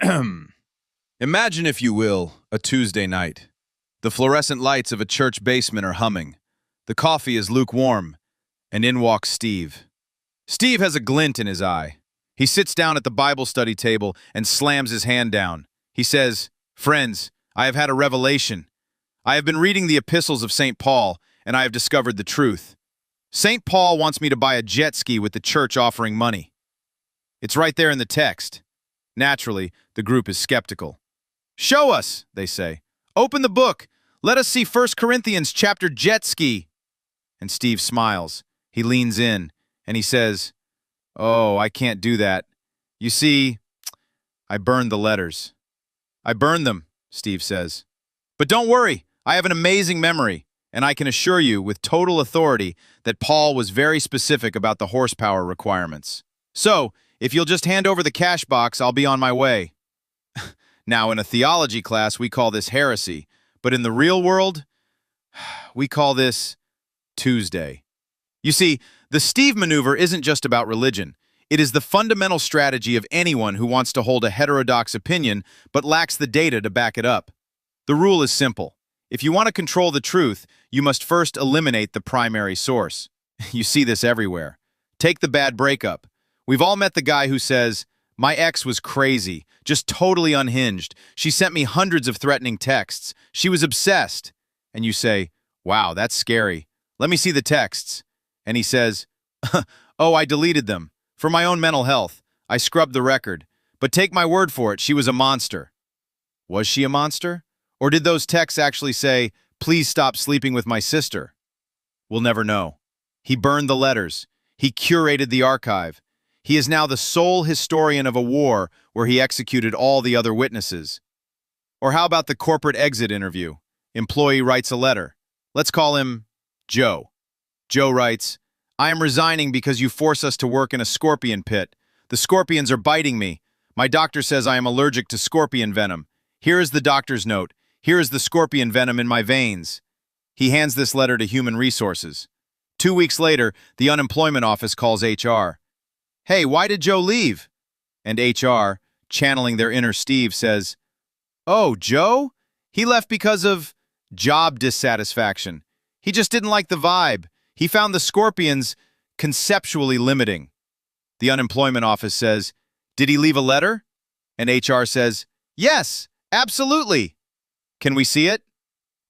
Imagine, if you will, a Tuesday night. The fluorescent lights of a church basement are humming. The coffee is lukewarm, and in walks Steve. Steve has a glint in his eye. He sits down at the Bible study table and slams his hand down. He says, "Friends, I have had a revelation. I have been reading the epistles of St. Paul, and I have discovered the truth. St. Paul wants me to buy a jet ski with the church offering money. It's right there in the text." Naturally, the group is skeptical. "Show us," they say. "Open the book. Let us see 1 Corinthians chapter jet ski." And Steve smiles. He leans in, and he says, "Oh, I can't do that. You see, I burned the letters." "I burned them," Steve says. "But don't worry, I have an amazing memory, and I can assure you with total authority that Paul was very specific about the horsepower requirements. So, if you'll just hand over the cash box, I'll be on my way." Now, in a theology class, we call this heresy, but in the real world, we call this Tuesday. You see, the Steve maneuver isn't just about religion. It is the fundamental strategy of anyone who wants to hold a heterodox opinion but lacks the data to back it up. The rule is simple. If you want to control the truth, you must first eliminate the primary source. You see this everywhere. Take the bad breakup. We've all met the guy who says, "My ex was crazy, just totally unhinged. She sent me hundreds of threatening texts. She was obsessed." And you say, "Wow, that's scary. Let me see the texts." And he says, "Oh, I deleted them. For my own mental health. I scrubbed the record. But take my word for it, she was a monster." Was she a monster? Or did those texts actually say, "Please stop sleeping with my sister"? We'll never know. He burned the letters. He curated the archive. He is now the sole historian of a war where he executed all the other witnesses. Or how about the corporate exit interview? Employee writes a letter. Let's call him Joe. Joe writes, "I am resigning because you force us to work in a scorpion pit. The scorpions are biting me. My doctor says I am allergic to scorpion venom. Here is the doctor's note. Here is the scorpion venom in my veins." He hands this letter to Human Resources. 2 weeks later, the unemployment office calls HR. "Hey, why did Joe leave?" And HR, channeling their inner Steve, says, "Oh, Joe? He left because of job dissatisfaction. He just didn't like the vibe. He found the scorpions conceptually limiting." The unemployment office says, "Did he leave a letter?" And HR says, "Yes, absolutely." Can we see it?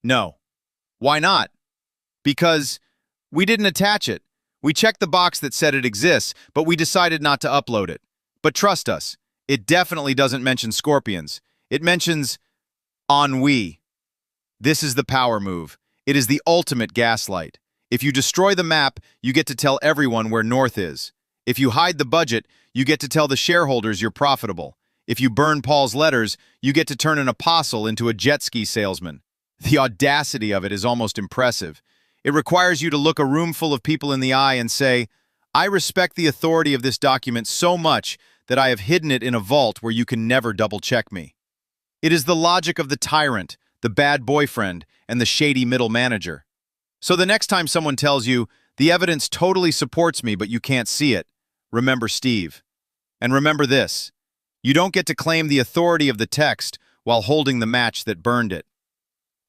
No. Why not? Because we didn't attach it. We checked the box that said it exists, but we decided not to upload it. But trust us, it definitely doesn't mention scorpions. It mentions ennui. This is the power move. It is the ultimate gaslight. If you destroy the map, you get to tell everyone where north is. If you hide the budget, you get to tell the shareholders you're profitable. If you burn Paul's letters, you get to turn an apostle into a jet ski salesman. The audacity of it is almost impressive. It requires you to look a room full of people in the eye and say, "I respect the authority of this document so much that I have hidden it in a vault where you can never double-check me." It is the logic of the tyrant, the bad boyfriend, and the shady middle manager. So the next time someone tells you, "The evidence totally supports me, but you can't see it," remember Steve. And remember this, you don't get to claim the authority of the text while holding the match that burned it.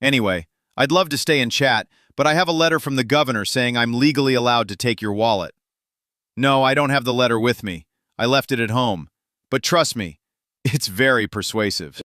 Anyway, I'd love to stay and chat, but I have a letter from the governor saying I'm legally allowed to take your wallet. No, I don't have the letter with me. I left it at home. But trust me, it's very persuasive.